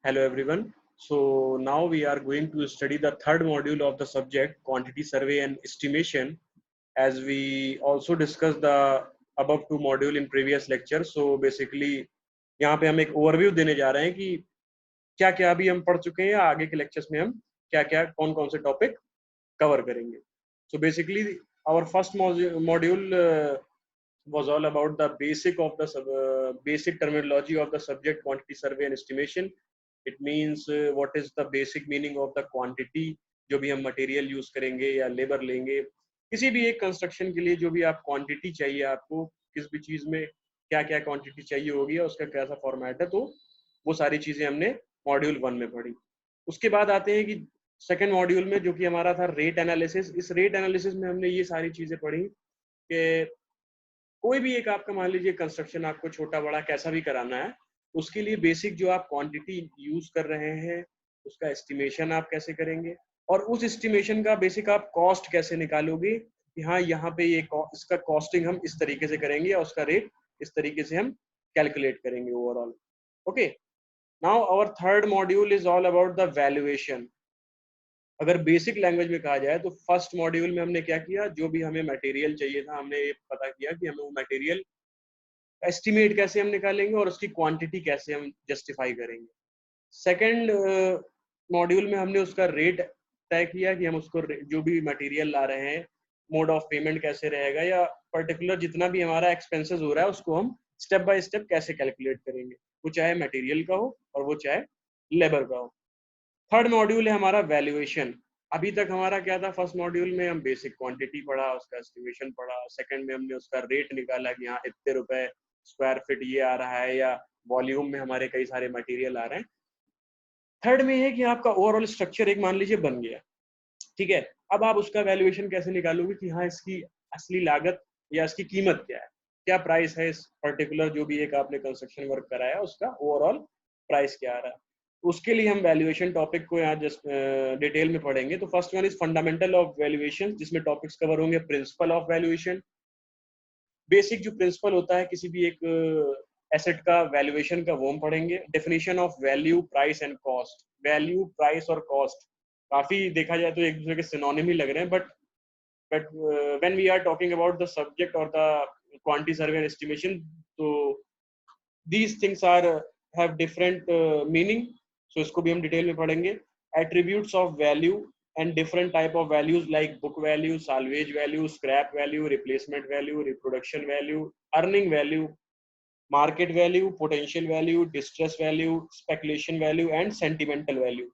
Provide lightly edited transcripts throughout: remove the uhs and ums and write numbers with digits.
Hello everyone. So now we are going to study the third module of the subject quantity survey and estimation, as we also discussed the above two module in previous lecture. So basically यहाँ पे हम एक overview देने जा रहे हैं कि क्या क्या अभी हम पढ़ चुके हैं या आगे के लेक्चर्स में हम क्या क्या कौन कौन से टॉपिक कवर करेंगे. So basically our first module was all about the basic terminology of the subject quantity survey and estimation. It means what is the basic meaning of the quantity. जो भी हम मटेरियल यूज करेंगे या labour लेंगे किसी भी एक construction के लिए, जो भी आप क्वांटिटी चाहिए, आपको किस भी चीज में क्या क्या क्वांटिटी चाहिए होगी और उसका कैसा फॉर्मेट है, तो वो सारी चीजें हमने मॉड्यूल 1 में पढ़ी. उसके बाद आते हैं कि सेकेंड मॉड्यूल में, जो कि हमारा था रेट एनालिसिस. इस रेट एनालिसिस में हमने ये सारी चीजें पढ़ी कि कोई भी एक आपका मान लीजिए कंस्ट्रक्शन आपको छोटा बड़ा कैसा भी कराना है, उसके लिए बेसिक जो आप क्वांटिटी यूज कर रहे हैं उसका एस्टिमेशन आप कैसे करेंगे, और उस एस्टिमेशन का बेसिक आप कॉस्ट कैसे निकालोगे कि हाँ यहाँ पे ये इसका कॉस्टिंग हम इस तरीके से करेंगे और उसका रेट इस तरीके से हम कैलकुलेट करेंगे overall. Okay, now our third module is all about the valuation. अगर बेसिक लैंग्वेज में कहा जाए तो फर्स्ट मॉड्यूल में हमने क्या किया, जो भी हमें मटेरियल चाहिए था हमने ये पता किया कि हमें वो मटेरियल एस्टिमेट कैसे हम निकालेंगे और उसकी क्वांटिटी कैसे हम जस्टिफाई करेंगे. सेकंड मॉड्यूल में हमने उसका रेट तय किया कि हम उसको जो भी मटेरियल ला रहे हैं मोड ऑफ पेमेंट कैसे रहेगा, या पर्टिकुलर जितना भी हमारा एक्सपेंसेस हो रहा है उसको हम स्टेप बाय स्टेप कैसे कैलकुलेट करेंगे, वो चाहे मटेरियल का हो और वो चाहे लेबर का हो. थर्ड मॉड्यूल है हमारा वैल्यूएशन. अभी तक हमारा क्या था, फर्स्ट मॉड्यूल में हम बेसिक क्वांटिटी पढ़ा, उसका एस्टिमेशन पढ़ा. सेकंड में हमने उसका रेट निकाला कि हाँ इतने रुपए स्क्वायर फीट ये आ रहा है, या वॉल्यूम में हमारे कई सारे मटेरियल आ रहे हैं. थर्ड में है कि आपका ओवरऑल स्ट्रक्चर एक मान लीजिए बन गया, ठीक है. अब आप उसका वैल्यूएशन कैसे निकालोगे कि हाँ इसकी असली लागत या इसकी कीमत क्या है, क्या प्राइस है इस पर्टिकुलर जो भी एक आपने कंस्ट्रक्शन वर्क कराया उसका ओवरऑल प्राइस क्या आ रहा है. उसके लिए हम वैल्यूएशन टॉपिक को यहाँ जस्ट डिटेल में पढ़ेंगे. तो first one is fundamental of valuation, जिसमें टॉपिक्स कवर होंगे. प्रिंसिपल ऑफ वैल्यूएशन, बेसिक जो प्रिंसिपल होता है किसी भी एक एसेट का वैल्यूएशन का, वो हम पढ़ेंगे. Definition of value, price and cost. Value, price और कॉस्ट काफी देखा जाए तो एक दूसरे के सिनोनिम ही लग रहे हैं, but when we are talking about the subject और the quantity survey and estimation, तो these things are have different meaning. So इसको भी हम डिटेल में पढ़ेंगे. Attributes of value and different type of values like book value, salvage value, scrap value, replacement value, reproduction value, earning value, market value, potential value, distress value, speculation value and sentimental value.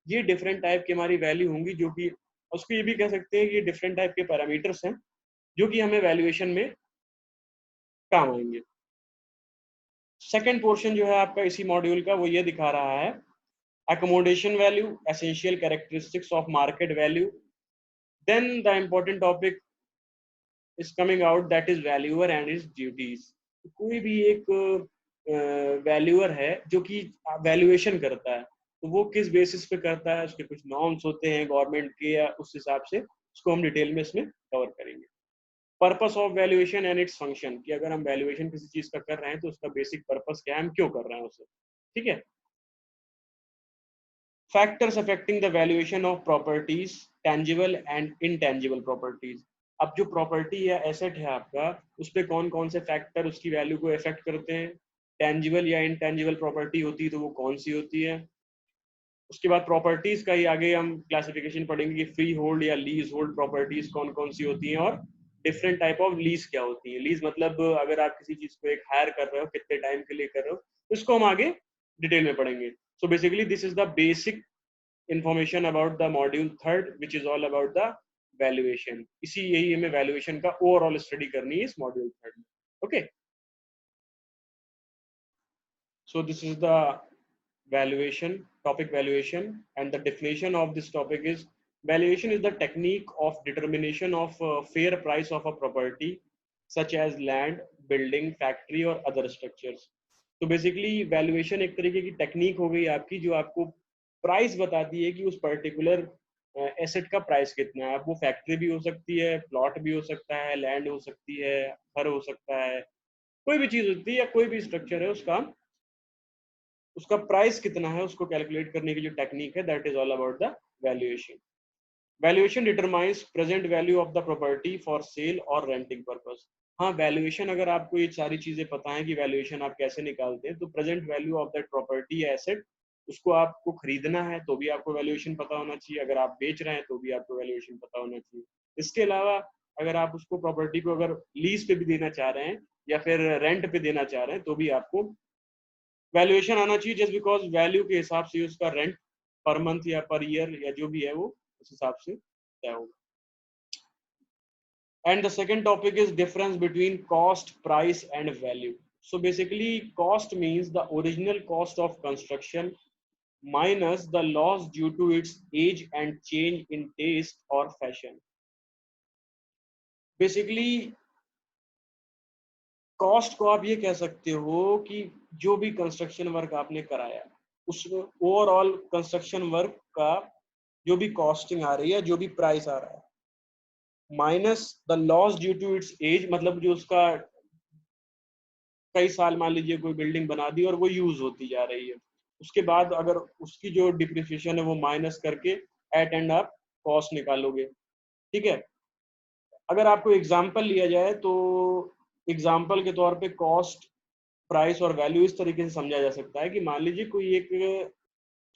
ये different type की हमारी value होंगी, जो कि उसको ये भी कह सकते हैं कि डिफरेंट टाइप के पैरामीटर्स हैं जो कि हमें वैल्यूएशन में काम आएंगे. सेकेंड पोर्शन जो है आपका इसी मॉड्यूल का, वो ये दिखा रहा है accommodation value, essential characteristics of market value. Then the important topic is coming out, that is valuer and his duties. कोई भी एक वैल्यूअर है जो कि वैल्यूएशन करता है, तो वो किस बेसिस पे करता है, उसके कुछ नॉर्म्स होते हैं गवर्नमेंट के, या उस हिसाब से उसको हम डिटेल में इसमें कवर करेंगे. Purpose of valuation and its function, कि अगर हम वैल्यूएशन किसी चीज का कर रहे हैं तो उसका बेसिक पर्पस क्या है, हम क्यों कर रहे हैं उसे, ठीक है. Factors affecting the valuation of properties, tangible and intangible properties. अब जो प्रॉपर्टी या एसेट है आपका, उस पर कौन कौन से फैक्टर उसकी वैल्यू को इफेक्ट करते हैं. टेंजिबल या इनटेंजिबल प्रॉपर्टी होती है तो वो कौन सी होती है. उसके बाद प्रॉपर्टीज का ही आगे हम क्लासिफिकेशन पढ़ेंगे कि फ्री होल्ड या लीज होल्ड प्रॉपर्टीज कौन कौन सी होती हैं, और डिफरेंट टाइप ऑफ लीज क्या होती है. लीज मतलब अगर आप किसी चीज को एक हायर कर रहे हो, कितने टाइम के लिए कर रहे हो, इसको हम आगे डिटेल में पढ़ेंगे. So basically this is the basic information about the module third, which is all about the valuation. इसी यही हमें valuation का overall study करनी है इस module third में. Okay, so this is the valuation topic, valuation, and the definition of this topic is valuation is the technique of determination of fair price of a property such as land, building, factory or other structures. तो basically valuation एक तरीके की technique हो गई आपकी, जो आपको price बताती है कि उस पर्टिकुलर एसेट का प्राइस कितना है. अब वो फैक्ट्री भी हो सकती है, प्लॉट भी हो सकता है, लैंड हो सकती है, घर हो सकता है, कोई भी चीज होती है या कोई भी स्ट्रक्चर है, उसका उसका प्राइस कितना है उसको कैलकुलेट करने की जो टेक्निक है, that is all about the valuation. Valuation determines present value of the property for sale और रेंटिंग पर्पस. हाँ, वैल्यूएशन अगर आपको ये सारी चीजें पता है कि वैल्यूएशन आप कैसे निकालते हैं, तो present value of that property या एसेट, उसको आपको खरीदना है तो भी आपको वैल्यूएशन पता होना चाहिए, अगर आप बेच रहे हैं तो भी आपको वैल्यूएशन पता होना चाहिए. इसके अलावा अगर आप उसको प्रॉपर्टी को अगर लीज पे भी देना चाह रहे हैं या फिर रेंट पे देना चाह रहे हैं तो भी आपको वैल्यूएशन आना चाहिए, जस्ट बिकॉज वैल्यू के हिसाब से उसका रेंट पर मंथ या पर ईयर या जो भी है वो उस हिसाब से तय होगा. And the second topic is difference between cost, price and value. So basically cost means the original cost of construction minus the loss due to its age and change in taste or fashion. Basically cost को आप ये कह सकते हो कि जो भी construction work आपने कराया उसमें ओवरऑल कंस्ट्रक्शन वर्क का जो भी कॉस्टिंग आ रही है, जो भी प्राइस आ रहा है, minus the loss due to its age, मतलब जो उसका कई साल मान लीजिए कोई बिल्डिंग बना दी और वो यूज होती जा रही है, उसके बाद अगर उसकी जो डिप्रिसिएशन है वो माइनस करके एट एंड आप कॉस्ट निकालोगे. ठीक है. अगर आपको एग्जांपल लिया जाए तो एग्जांपल के तौर पे कॉस्ट, प्राइस और वैल्यू इस तरीके से समझा जा सकता है कि मान लीजिए कोई एक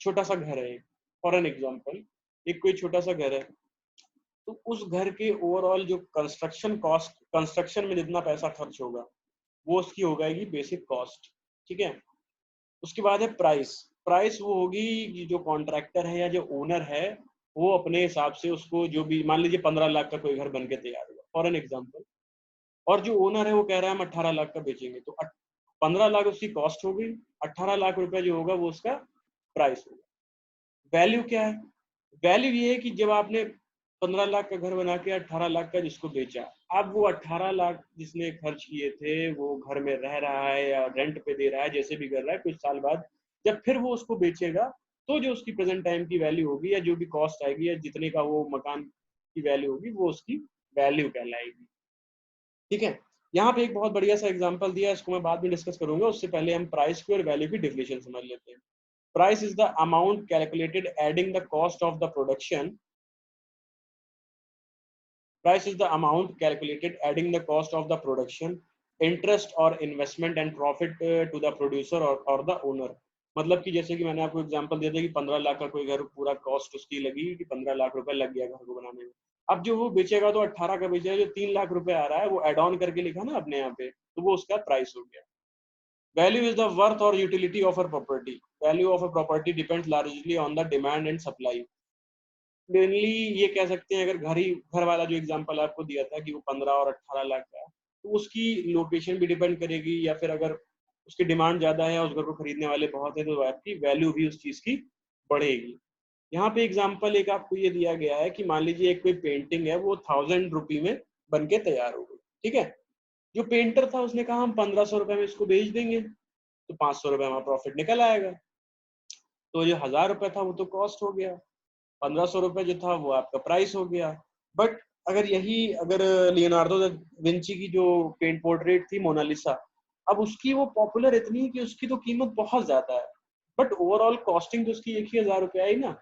छोटा सा घर है, फॉर एन एग्जांपल एक कोई छोटा सा घर है, तो उस घर के ओवरऑल जो कंस्ट्रक्शन कॉस्ट, कंस्ट्रक्शन में जितना पैसा खर्च होगा वो उसकी हो जाएगी बेसिक कॉस्ट. ठीक है. उसके बाद है प्राइस. प्राइस वो होगी कि जो कॉन्ट्रैक्टर है या जो ओनर है वो अपने हिसाब से उसको, जो भी मान लीजिए 15 लाख का कोई घर बन के तैयार हुआ फॉर एन एग्जाम्पल, और जो ओनर है वो कह रहा है हम 18 लाख का बेचेंगे, तो 15 लाख उसकी कॉस्ट हो गई, 18 लाख रुपए जो होगा वो उसका प्राइस होगा. वैल्यू क्या है? वैल्यू ये है कि जब आपने 15 लाख का घर बना के 18 लाख का जिसको बेचा, अब वो 18 लाख जिसने खर्च किए थे वो घर में रह रहा है या रेंट पे दे रहा है, जैसे भी कर रहा है, कुछ साल बाद जब फिर वो उसको बेचेगा तो जो उसकी प्रेजेंट टाइम की वैल्यू होगी या जो भी कॉस्ट आएगी या जितने का वो मकान की वैल्यू होगी वो उसकी वैल्यू कहलाएगी. ठीक है. यहाँ पे एक बहुत बढ़िया सा एग्जांपल दिया है, इसको मैं बाद में डिस्कस करूंगा, उससे पहले हम प्राइस की और वैल्यू की डिफिनेशन समझ लेते हैं. Price is the amount calculated adding the cost of the production. Price is the amount calculated adding the cost of the production, interest or investment and profit to the producer or the owner. मतलब कि जैसे कि मैंने आपको example दिया था कि 15 लाख का कोई घर पूरा कॉस्ट उसकी लगी कि 15 लाख रुपए लग गया घर को बनाने में. अब जो वो बेचेगा तो 18 का बेचेगा, जो 3 लाख रुपए आ रहा है वो एड ऑन करके लिखा ना अपने यहाँ पे, तो वो उसका प्राइस हो गया. Value is the worth or utility of a property. Value of a property depends largely on the demand and supply. Mainly ये कह सकते हैं, अगर घर वाला जो एग्जांपल आपको दिया था कि वो 15 और 18 लाख का है, तो उसकी लोकेशन भी डिपेंड करेगी, या फिर अगर उसकी डिमांड ज्यादा है और उस घर को खरीदने वाले बहुत है तो आपकी वैल्यू भी उस चीज की बढ़ेगी. यहाँ पे एग्जांपल एक आपको ये दिया गया है कि मान लीजिए एक कोई पेंटिंग है वो 1000 रुपी में बन के तैयार हो गई. ठीक है. जो पेंटर था उसने कहा हम 1500 रुपए में इसको बेच देंगे, तो 500 रुपए हमारा प्रॉफिट निकल आएगा. तो जो 1000 रुपए था वो तो कॉस्ट हो गया, 1500 रुपए जो था वो आपका प्राइस हो गया. बट अगर लियोनार्डो दा विंची की जो पेंट पोर्ट्रेट थी मोनालिसा, अब उसकी वो पॉपुलर इतनी है कि उसकी तो कीमत बहुत ज्यादा है, बट ओवरऑल कॉस्टिंग तो उसकी 1000 रुपए आई ना.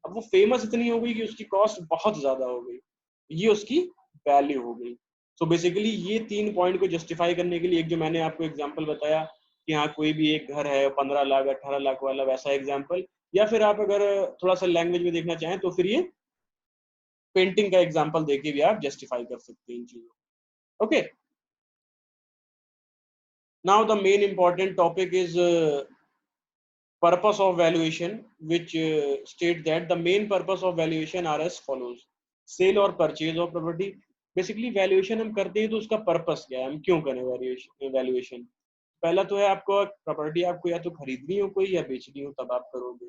अब वो फेमस इतनी हो गई कि उसकी कॉस्ट बहुत ज्यादा हो गई, ये उसकी वैल्यू हो गई. सो बेसिकली ये 3 पॉइंट को जस्टिफाई करने के लिए एक जो मैंने आपको एग्जांपल बताया कि हाँ कोई भी एक घर है 15 लाख 18 लाख वाला, वैसा एग्जांपल, या फिर आप अगर थोड़ा सा लैंग्वेज में देखना चाहें तो फिर ये पेंटिंग का एग्जांपल देके भी आप जस्टिफाई कर सकते हैं इन चीजों. Okay. Now the main important topic is purpose of valuation, which state that the main purpose of valuation are as follows. Sale or purchase of property. Basically valuation हम करते हैं तो उसका पर्पस क्या है, हम क्यों करें वैल्यूएशन. पहला तो है आपको प्रॉपर्टी आपको या तो खरीदनी हो कोई या बेचनी हो तब आप करोगे.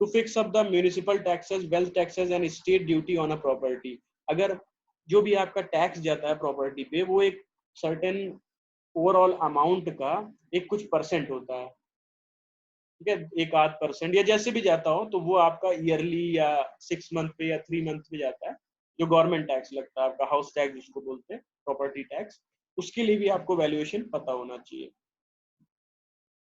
To fix up the municipal taxes, wealth taxes and state duty on a property. अगर जो भी आपका टैक्स जाता है प्रॉपर्टी पे वो एक सर्टेन ओवरऑल अमाउंट का एक कुछ परसेंट होता है. ठीक है. 1-8% या जैसे भी जाता हो तो वो आपका ईयरली या 6 मंथ पे या 3 मंथ पे जाता है. जो गवर्नमेंट टैक्स लगता है आपका हाउस टैक्स जिसको बोलते हैं, प्रॉपर्टी टैक्स, उसके लिए भी आपको वैल्यूएशन पता होना चाहिए.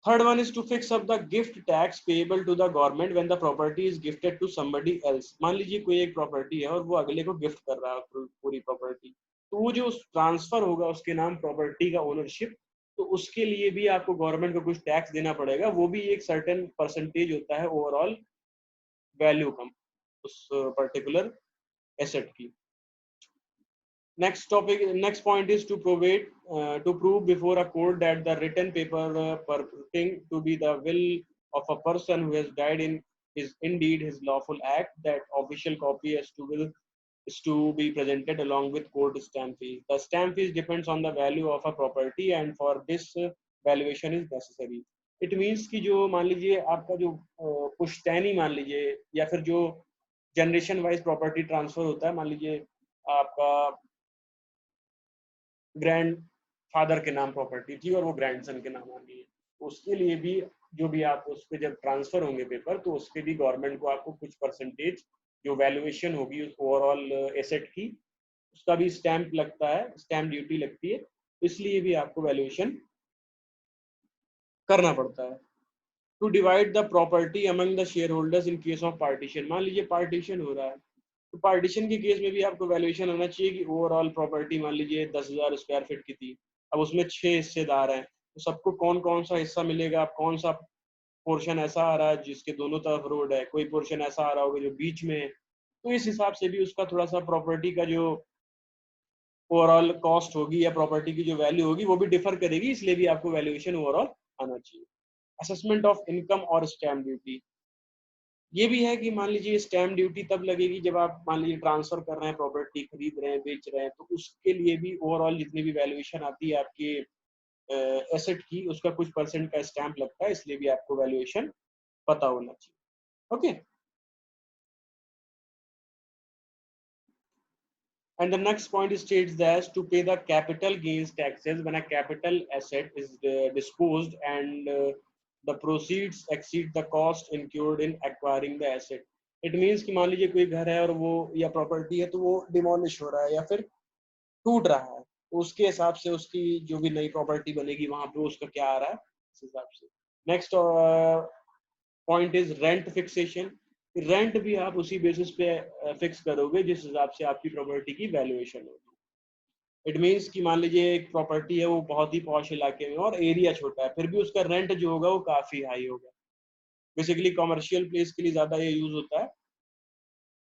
Third one is to fix up the gift tax payable to the government when the property is gifted to somebody else. मान लीजिए कोई एक प्रॉपर्टी है और वो अगले को गिफ्ट कर रहा है पूरी प्रॉपर्टी, तो वो जो ट्रांसफर होगा उसके नाम प्रॉपर्टी का ओनरशिप, तो उसके लिए भी आपको गवर्नमेंट को कुछ टैक्स देना पड़ेगा, वो भी एक सर्टेन परसेंटेज होता है ओवरऑल वैल्यू का उस पर्टिकुलर एसेट की. Next point is to prove before a court that the written paper purporting to be the will of a person who has died is indeed his lawful act. That official copy is to be presented along with court stamp fee. The stamp fees depends on the value of a property, and for this valuation is necessary. It means कि जो मान लीजिए आपका जो पुश्तैनी मान लीजिए या फिर जो जनरेशन वाइज प्रॉपर्टी ट्रांसफर होता है, मान लीजिए आपका ग्रैंड फादर के नाम प्रॉपर्टी थी और वो ग्रैंडसन के नाम आ गई है, तो उसके लिए भी जो भी आप उस पर जब ट्रांसफर होंगे पेपर, तो उसके भी गवर्नमेंट को आपको कुछ परसेंटेज जो वैल्यूएशन होगी उस ओवरऑल एसेट की, उसका भी स्टैंप लगता है, स्टैंप ड्यूटी लगती है, इसलिए भी आपको वैल्यूएशन करना पड़ता है. To divide the property among the shareholders in case of partition. मान लीजिए पार्टीशन हो रहा है, तो पार्टीशन के केस में भी आपको वैल्यूएशन होना चाहिए कि ओवरऑल प्रॉपर्टी मान लीजिए 10,000 स्क्वायर फीट की थी, अब उसमें 6 हिस्सेदार हैं, तो सबको कौन कौन सा हिस्सा मिलेगा, कौन सा पोर्शन ऐसा आ रहा है जिसके दोनों तरफ रोड है, कोई पोर्शन ऐसा आ रहा होगा जो बीच में है, तो इस हिसाब से भी उसका थोड़ा सा प्रॉपर्टी का जो ओवरऑल कॉस्ट होगी या प्रॉपर्टी की जो वैल्यू होगी वो भी डिफर करेगी, इसलिए भी आपको वैल्यूएशन ओवरऑल आना चाहिए. असेसमेंट ऑफ इनकम और स्टैम्प ड्यूटी. ये भी है कि मान लीजिए स्टैम्प ड्यूटी तब लगेगी जब आप मान लीजिए ट्रांसफर कर रहे हैं, प्रॉपर्टी खरीद रहे हैं, बेच रहे हैं, तो उसके लिए भी ओवरऑल जितनी भी वैल्यूएशन आती है आपके एसेट की, उसका कुछ परसेंट का स्टैम्प लगता है, इसलिए भी आपको वैल्यूएशन पता होना चाहिए. Okay. And the next point states that to pay the capital gains taxes when a capital asset is disposed and the proceeds exceed the cost incurred in acquiring the asset. It means कि मान लीजिए कोई घर है और वो या property है तो वो डिमोलिश हो रहा है या फिर टूट रहा है, तो उसके हिसाब से उसकी जो भी नई प्रॉपर्टी बनेगी वहां पे उसका क्या आ रहा है इस हिसाब से. Next point is rent fixation. Rent भी आप उसी बेसिस पे फिक्स करोगे जिस हिसाब से आपकी प्रॉपर्टी की वैल्यूएशन होगी. इट मीन्स कि मान लीजिए एक प्रॉपर्टी है वो बहुत ही पॉश इलाके में और एरिया छोटा है, फिर भी उसका रेंट जो होगा वो काफी हाई होगा. बेसिकली कमर्शियल प्लेस के लिए ज्यादा ये यूज होता है.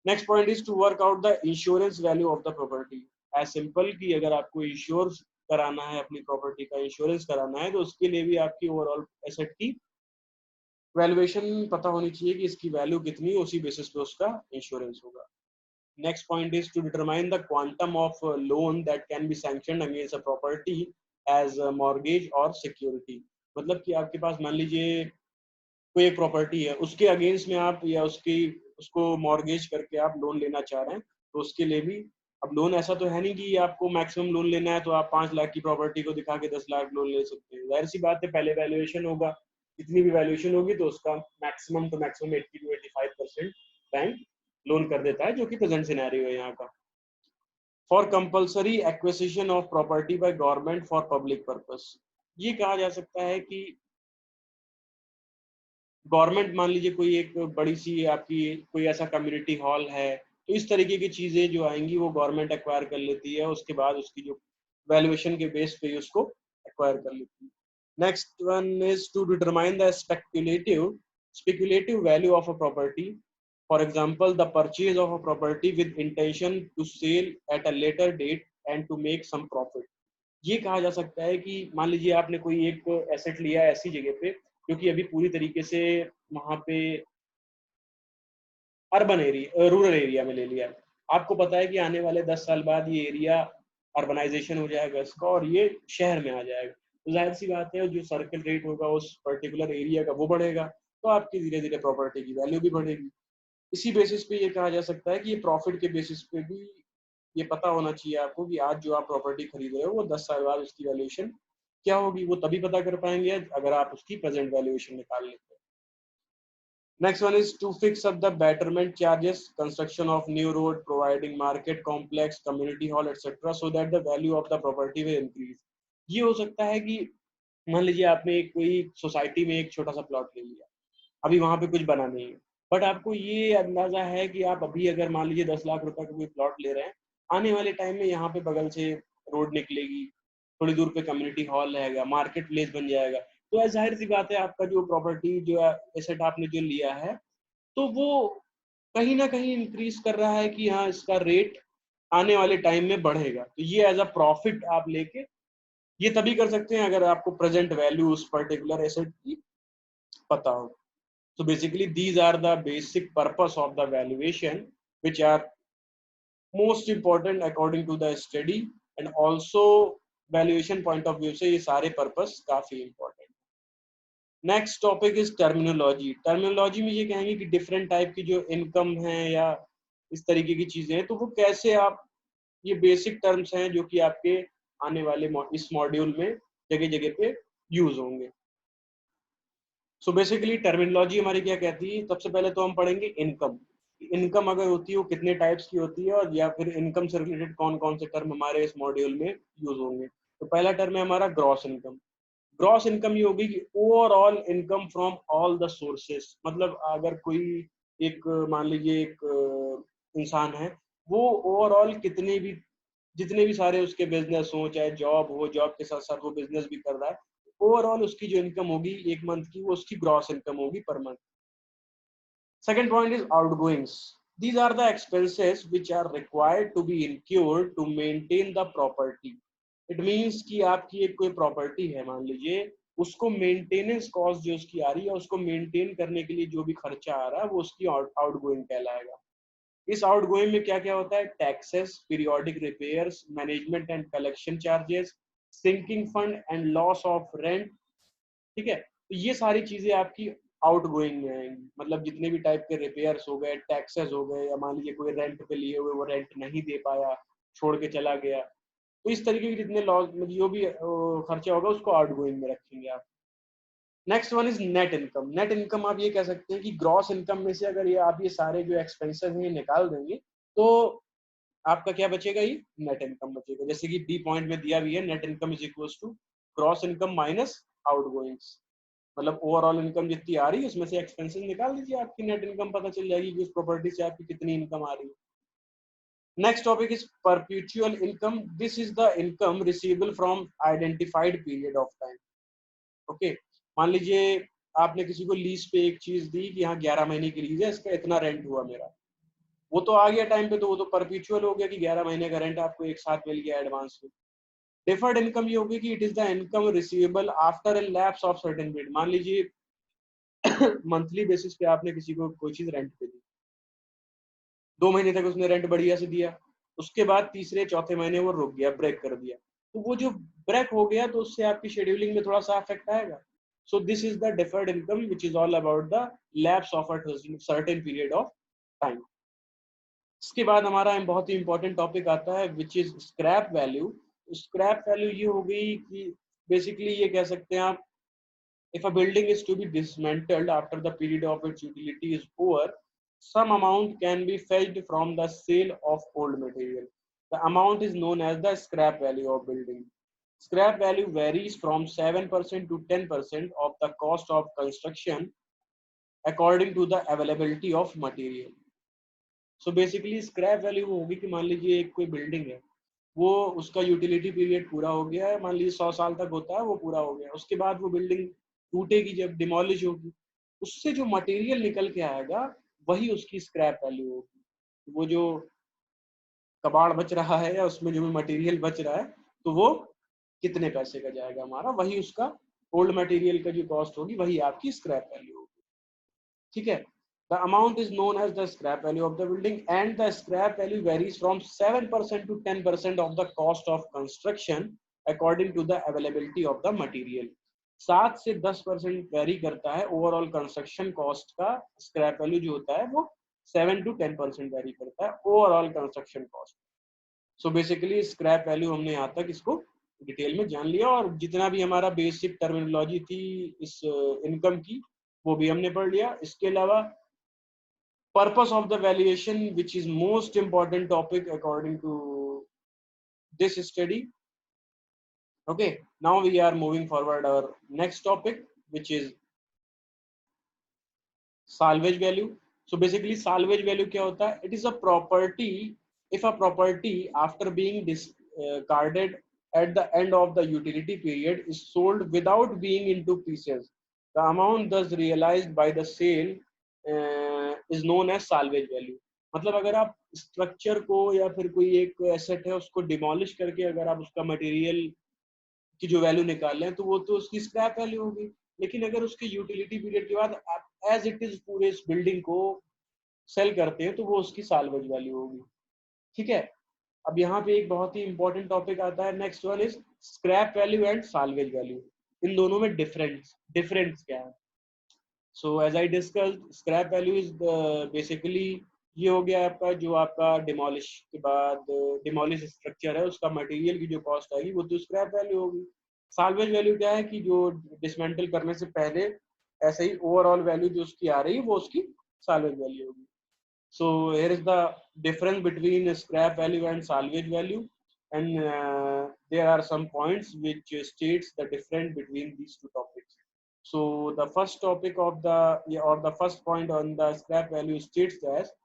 Next point is to work out the insurance value of the property. As simple कि अगर आपको इंश्योर कराना है, अपनी प्रॉपर्टी का इंश्योरेंस कराना है, तो उसके लिए भी आपकी ओवरऑल एसेट की वैल्यूएशन पता होनी चाहिए कि इसकी वैल्यू कितनी है, उसी बेसिस पे उसका इंश्योरेंस होगा. Next point is to determine the quantum of loan that can be sanctioned against a property as a mortgage or security. मतलब कि आपके पास मान लीजिए कोई एक प्रॉपर्टी है, उसके अगेंस्ट में आप या उसको मॉर्गेज करके आप लोन लेना चाह रहे हैं, तो उसके लिए भी अब लोन ऐसा तो है नहीं कि आपको मैक्सिमम लोन लेना है तो आप 5 लाख की प्रॉपर्टी को दिखा के 10 लाख लोन ले सकते हैं. जाहिर सी बात है पहले वैल्यूएशन होगा, जितनी भी वैल्यूएशन होगी तो उसका maximum to maximum 80 to 85% bank loan कर देता है, जो कि प्रेजेंट सिनेरियो है यहाँ का. For compulsory acquisition of property by government for public purpose. ये कहा जा सकता है कि गवर्नमेंट मान लीजिए कोई एक बड़ी सी आपकी कोई ऐसा कम्युनिटी हॉल है, तो इस तरीके की चीजें जो आएंगी वो गवर्नमेंट एक्वायर कर लेती है, उसके बाद उसकी जो वैल्यूएशन के बेस पे उसको एक्वायर कर लेती है. Next one is to determine the speculative value of a property. For example, the purchase of a property with intention to sell at a later date and to make some profit. ये कहा जा सकता है कि मान लीजिए आपने कोई एक एसेट लिया है ऐसी जगह पे जो कि अभी पूरी तरीके से वहां पे अर्बन एरिया रूरल एरिया में ले लिया है, आपको पता है कि आने वाले 10 साल बाद ये एरिया अर्बनाइजेशन हो जाएगा इसका और ये शहर में आ जाएगा, तो जाहिर सी बात है जो सर्कल रेट होगा उस पर्टिकुलर एरिया का वो बढ़ेगा, तो आपकी धीरे धीरे प्रॉपर्टी की वैल्यू भी बढ़ेगी. इसी बेसिस पे ये कहा जा सकता है कि ये प्रॉफिट के बेसिस पे भी ये पता होना चाहिए आपको कि आज जो आप प्रॉपर्टी खरीद रहे हो वो 10 साल बाद उसकी वैल्यूएशन क्या होगी, वो तभी पता कर पाएंगे अगर आप उसकी प्रेजेंट वैल्यूएशन निकाल लेते हैं. Next one is to fix up the betterment charges, construction of new road, providing market complex, community hall, etc., so that the value of the property will increase. ये हो सकता है कि मान लीजिए आपने एक कोई सोसाइटी में एक छोटा सा प्लॉट ले लिया, अभी वहां पे कुछ बना नहीं है, बट आपको ये अंदाजा है कि आप अभी अगर मान लीजिए 10 लाख रुपए का कोई प्लॉट ले रहे हैं, आने वाले टाइम में यहाँ पे बगल से रोड निकलेगी, थोड़ी दूर पे कम्युनिटी हॉल रहेगा, मार्केट प्लेस बन जाएगा, तो जाहिर सी बात है आपका जो प्रॉपर्टी जो एसेट आपने जो लिया है, तो वो कहीं ना कहीं इंक्रीज कर रहा है कि हाँ इसका रेट आने वाले टाइम में बढ़ेगा। तो ये एज अ प्रॉफिट आप लेके ये तभी कर सकते हैं अगर आपको प्रेजेंट वैल्यू उस पर्टिकुलर एसेट की पता हो। So basically, these are the basic purpose of the valuation, which are most important according to the study, and also valuation point of view से ये सारे purpose काफी important। Next topic is terminology. Terminology में ये कहेंगे कि different type की जो इनकम है या इस तरीके की चीजें हैं, तो वो कैसे आप, ये बेसिक टर्म्स हैं जो कि आपके आने वाले इस मॉड्यूल में जगह जगह पे यूज होंगे। सो बेसिकली टर्मिनोलॉजी हमारी क्या कहती है, सबसे पहले तो हम पढ़ेंगे इनकम। इनकम अगर होती है वो कितने टाइप्स की होती है, और या फिर इनकम से रिलेटेड कौन कौन से टर्म हमारे इस मॉड्यूल में यूज होंगे। तो पहला टर्म है हमारा ग्रॉस इनकम। ग्रॉस इनकम ये होगी कि overall income from all the sources, मतलब अगर कोई एक मान लीजिए एक इंसान है, वो ओवरऑल कितने भी जितने भी सारे उसके बिजनेस हो, चाहे जॉब हो, जॉब के साथ साथ वो बिजनेस भी कर रहा है, ओवरऑल उसकी जो इनकम होगी एक मंथ की, वो उसकी ग्रॉस इनकम होगी per month. Second point is outgoings. These are the expenses which are required to be incurred to maintain the property. It means कि आपकी एक कोई प्रॉपर्टी है, मान लीजिए, उसको मेंटेनेंस कॉस्ट जो उसकी आ रही है, उसको मेंटेन करने के लिए जो भी खर्चा आ रहा है, वो उसकी आउटगोइंग कहलाएगा। इस आउटगोइंग में क्या क्या होता है, taxes, periodic repairs, management and collection charges, sinking fund and loss of rent. ठीक है, तो ये सारी चीजें आपकी आउट गोइंग में आएंगी, मतलब जितने भी टाइप के रिपेयर्स हो गए, टैक्सेस हो गए, या मान लीजिए कोई रेंट पे लिए हुए वो रेंट नहीं दे पाया, छोड़ के चला गया, तो इस तरीके के जितने लॉस जो भी खर्चा होगा उसको आउट गोइंग में रखेंगे आप। Next one is net income. Net income आप ये कह सकते हैं कि ग्रॉस इनकम में से अगर ये आप ये सारे जो एक्सपेंसेस हैं निकाल देंगे, तो आपका क्या बचेगा, ये नेट इनकम बचेगा। जैसे कि डी पॉइंट में दिया भी है, net income is equal to gross income minus outgoings, मतलब ओवरऑल इनकम जितनी आ रही है उसमें से एक्सपेंसेस निकाल दीजिए, आपकी नेट इनकम पता चल जाएगी कि उस प्रॉपर्टी से आपकी कितनी इनकम आ रही है। Next topic is perpetual income. This is the income receivable from identified period of time. Okay, मान लीजिए आपने किसी को लीज पे एक चीज दी कि हाँ 11 महीने की लीज है, इसका इतना रेंट हुआ मेरा, वो तो आ गया टाइम पे, तो वो तो परपेचुअल हो गया कि 11 महीने का रेंट आपको एक साथ मिल गया एडवांस में। डिफर्ड इनकम ये होगी कि it is the income receivable after a lapse of certain period. मान लीजिए मंथली बेसिस पे आपने किसी को कोई चीज रेंट पे दी, 2 महीने तक उसने रेंट बढ़िया से दिया, उसके बाद तीसरे चौथे महीने वो रुक गया, ब्रेक कर दिया, तो वो जो ब्रेक हो गया तो उससे आपकी शेड्यूलिंग में थोड़ा सा इफेक्ट आएगा। So this is the deferred income which is all about the lapse of a certain period of time. इसके बाद हमारा बहुत ही इंपॉर्टेंट टॉपिक आता है which is scrap value. Scrap value ये हो गई कि बेसिकली ये कह सकते हैं आप, if a building is to be dismantled after the period of its utility is over, some amount can be fetched from the sale of old material. The amount is known as the scrap value of building. Scrap value varies from 7% to 10% of the cost of construction according to the availability of material. So basically scrap value वो होगी कि मान लीजिए एक कोई building है, वो उसका यूटिलिटी पीरियड पूरा हो गया है, मान लीजिए 100 साल तक होता है, वो पूरा हो गया, उसके बाद वो बिल्डिंग टूटेगी, जब डिमोलिश होगी, उससे जो मटेरियल निकल के आएगा वही उसकी स्क्रैप वैल्यू होगी। वो जो कबाड़ बच रहा है या उसमें जो भी मटेरियल बच रहा है, तो वो कितने पैसे का जाएगा हमारा, वही उसका ओल्ड मटेरियल का जो कॉस्ट होगी वही आपकी स्क्रैप वैल्यू होगी। ठीक है, the amount is known as the scrap value of the building, and the scrap value varies from 7% to 10% of the cost of construction according to the availability of the material। 7 से 10% very करता है overall construction cost का। Scrap value जो होता है वो 7 to 10% very करता है overall construction cost. So basically scrap value हमने यहाँ तक इसको डिटेल में जान लिया, और जितना भी हमारा बेसिक टर्मिनोलॉजी थी इस इनकम की वो भी हमने पढ़ लिया। इसके अलावा purpose of the valuation, which is most important topic according to this study, Okay, now we are moving forward our next topic, which is salvage value. So basically salvage value क्या होता है? It is a property, if a property after being discarded at the end of the utility period is sold without being into pieces, the amount thus realized by the sale is known as salvage value. मतलब अगर आप structure को या फिर कोई एक asset है उसको डिमोलिश करके अगर आप उसका मटेरियल की जो वैल्यू निकाल लें तो वो तो उसकी स्क्रैप वैल्यू होगी, लेकिन अगर उसके यूटिलिटी पीरियड के बाद एज इट इज पूरे इस बिल्डिंग को सेल करते हैं तो वो उसकी साल्वेज वैल्यू होगी। ठीक है, अब यहाँ पे एक बहुत ही इंपॉर्टेंट टॉपिक आता है, next one is scrap value and salvage value. इन दोनों में डिफरेंस क्या है? So as I discussed, scrap value is basically ये हो गया आपका जो आपका डिमोलिश के बाद डिमोलिश स्ट्रक्चर है उसका मटेरियल की जो कॉस्ट आएगी वो तो स्क्रैप वैल्यू होगी। साल्वेज वैल्यू क्या है कि जो डिसमेंटल करने से पहले ऐसे ही ओवरऑल वैल्यू जो उसकी आ रही है वो उसकी साल्वेज वैल्यू होगी। So here is the difference between scrap value and salvage value, and there are some points which states the difference between these two topics. So the first topic of the or the first point on the scrap value states that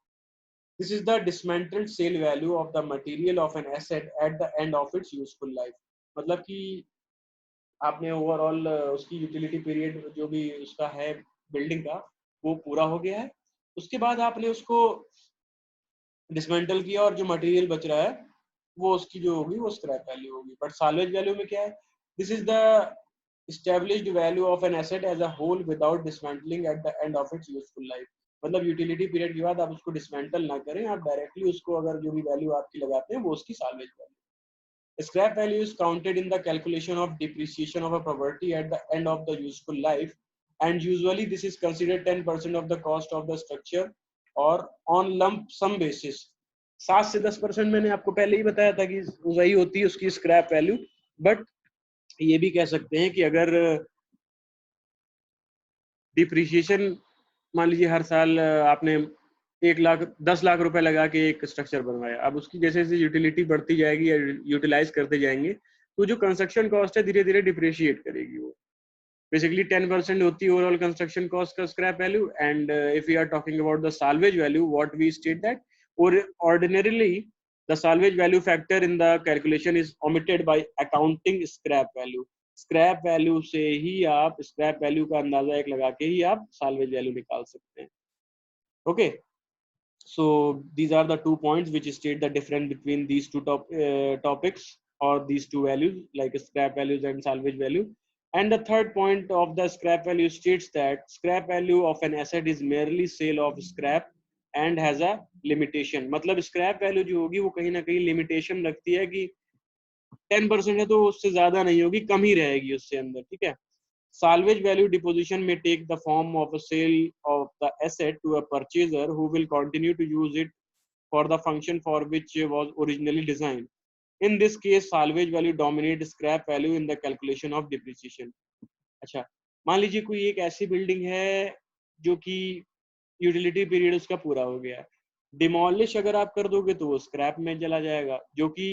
this is the dismantled sale value of the material of an asset at the end of its useful life. मतलब कि आपने overall उसकी utility period जो भी उसका है building का वो पूरा हो गया है, उसके बाद आपने उसको डिसमेंटल किया और जो मटेरियल बच रहा है वो उसकी जो होगी वो स्क्रैप वैल्यू होगी। बट साल्वेज वैल्यू में क्या है? This is the established value of an asset as a whole without dismantling at the end of its useful life। मतलब यूटिलिटी पीरियड के बाद आप उसको डिसमेंटल ना करें, आप डायरेक्टली उसको अगर जो भी वैल्यू आपकी लगाते हैं वो उसकी salvage value. Scrap value is counted in the calculation of depreciation of a property at the end of the useful life, and usually this is considered 10% of the cost of the structure or on lump sum basis। 7 से 10% मैंने आपको पहले ही बताया था कि वही होती है उसकी स्क्रैप वैल्यू। बट ये भी कह सकते हैं कि अगर डिप्रिशिएशन मान लीजिए हर साल आपने 1 लाख 10 लाख रुपए लगा के एक स्ट्रक्चर बनवाया, अब उसकी जैसे जैसे यूटिलिटी बढ़ती जाएगी या यूटिलाइज करते जाएंगे तो जो कंस्ट्रक्शन कॉस्ट है धीरे धीरे डिप्रिशिएट करेगी वो। बेसिकली 10% होती है ओवरऑल कंस्ट्रक्शन कॉस्ट का scrap value. And if you are talking about the salvage value, what we state that ordinarily the salvage value factor in the calculation is omitted by accounting scrap value। Scrap value से ही आप scrap value का अंदाजा एक लगा के ही आप salvage value निकाल सकते हैं। Okay, so these are the 2 points which state the difference between these two topics or these two values like scrap values and salvage value। And the third point of the scrap value states that scrap value of an asset is merely sale of scrap and has a limitation। मतलब scrap value जो होगी वो कहीं ना कहीं limitation रखती है कि 10% है तो उससे ज्यादा नहीं होगी, कम ही रहेगी उससे अंदर। ठीक है, salvage value deposition may take the form of a sale of the asset to a purchaser who will continue to use it for the function for which it was originally designed। In this case salvage value dominates scrap value in the calculation of depreciation। अच्छा, मान लीजिए कोई एक ऐसी building है जो कि utility period उसका पूरा हो गया, डिमोलिश अगर आप कर दोगे तो वो स्क्रैप में चला जाएगा जो कि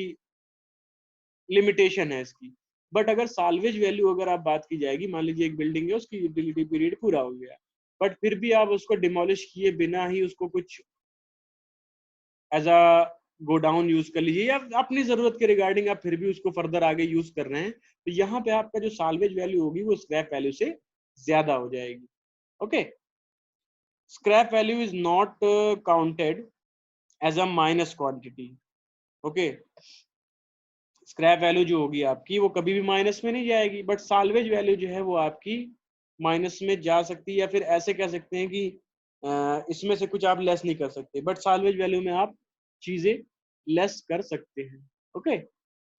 लिमिटेशन है इसकी। बट अगर साल्वेज वैल्यू अगर आप बात की जाएगी, मान लीजिए एक बिल्डिंग है उसकी यूटिलिटी पीरियड पूरा हो गया बट फिर भी आप उसको डिमोलिश किए बिना ही उसको कुछ एज अ गोडाउन यूज कर लीजिए या अपनी जरूरत के रिगार्डिंग आप फिर भी उसको फर्दर आगे यूज कर रहे हैं, तो यहाँ पे आपका जो साल्वेज वैल्यू होगी वो स्क्रैप वैल्यू से ज्यादा हो जाएगी। Okay, scrap value is not counted as a minus quantity. Okay, scrap value जो होगी आपकी वो कभी भी माइनस में नहीं जाएगी, बट साल्वेज वैल्यू जो है वो आपकी माइनस में जा सकती है, या फिर ऐसे कह सकते हैं कि इसमें से कुछ आप लेस नहीं कर सकते, बट साल्वेज वैल्यू में आप चीजें लेस कर सकते हैं। Okay,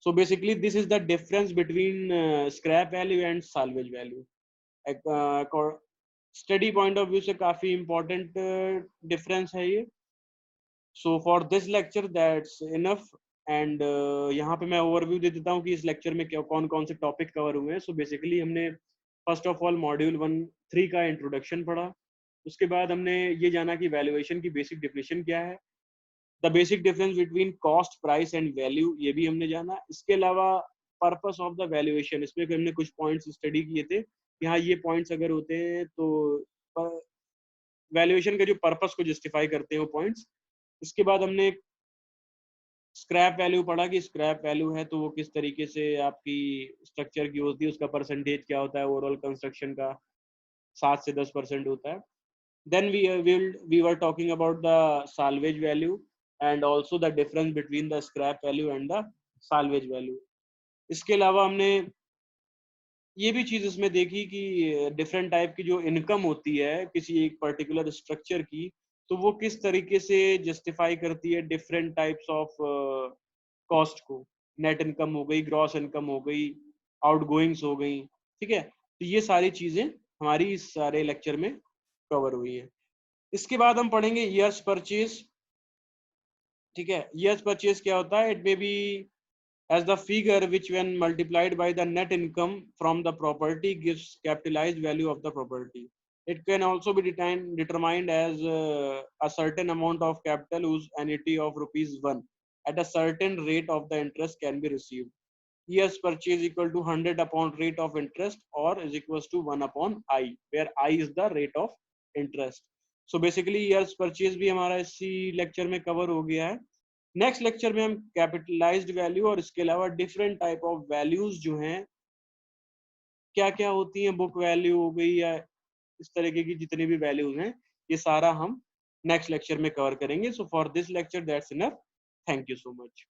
so basically this is the difference between scrap value and salvage value. Study point of view से काफी इंपॉर्टेंट डिफरेंस है ये। So for this lecture that's enough. And यहाँ पे मैं ओवरव्यू दे देता हूँ कि इस लेक्चर में क्या कौन कौन से टॉपिक कवर हुए हैं। सो बेसिकली हमने फर्स्ट ऑफ ऑल मॉड्यूल 1-3 का इंट्रोडक्शन पढ़ा, उसके बाद हमने ये जाना कि वैल्यूएशन की बेसिक डेफिनेशन क्या है, the basic difference between cost price and value ये भी हमने जाना। इसके अलावा पर्पस ऑफ द वैल्यूएशन, इसमें हमने कुछ पॉइंट्स स्टडी किए थे कि हाँ ये पॉइंट्स अगर होते हैं तो वैल्यूएशन के जो पर्पस को जस्टिफाई करते हैं वो पॉइंट्स। इसके बाद हमने स्क्रैप वैल्यू पढ़ा कि स्क्रैप वैल्यू है तो वो किस तरीके से आपकी स्ट्रक्चर की होती है, उसका परसेंटेज क्या होता है ओवरऑल कंस्ट्रक्शन का, 7 से 10% होता है। Then we were talking about the salvage value and also the difference between the scrap value and the salvage value. इसके अलावा हमने ये भी चीज इसमें देखी कि डिफरेंट टाइप की जो इनकम होती है किसी एक पर्टिकुलर स्ट्रक्चर की, तो वो किस तरीके से जस्टिफाई करती है डिफरेंट टाइप्स ऑफ कॉस्ट को। नेट इनकम हो गई, ग्रॉस इनकम हो गई, आउटगोइंग्स हो गई, ठीक है। तो ये सारी चीजें हमारी इस सारे लेक्चर में कवर हुई है। इसके बाद हम पढ़ेंगे ईयर्स परचेज, ठीक है। ईयर्स परचेज क्या होता है? It may be as the figure which when multiplied by the net income from the property gives capitalized value of the property. It can also be determined as a certain amount of capital whose annuity of rupees 1 at a certain rate of the interest can be received. Years purchase equal to 100 upon rate of interest or is equals to 1 upon I, where I is the rate of interest. So basically years purchase भी हमारा इसी lecture में cover हो गया है। Next lecture में हम capitalised value और इसके अलावा डिफरेंट टाइप ऑफ वैल्यूज जो हैं क्या क्या होती हैं, बुक वैल्यू हो गई या इस तरीके की जितनी भी वैल्यूज हैं, ये सारा हम नेक्स्ट लेक्चर में कवर करेंगे। So for this lecture that's enough. Thank you so much.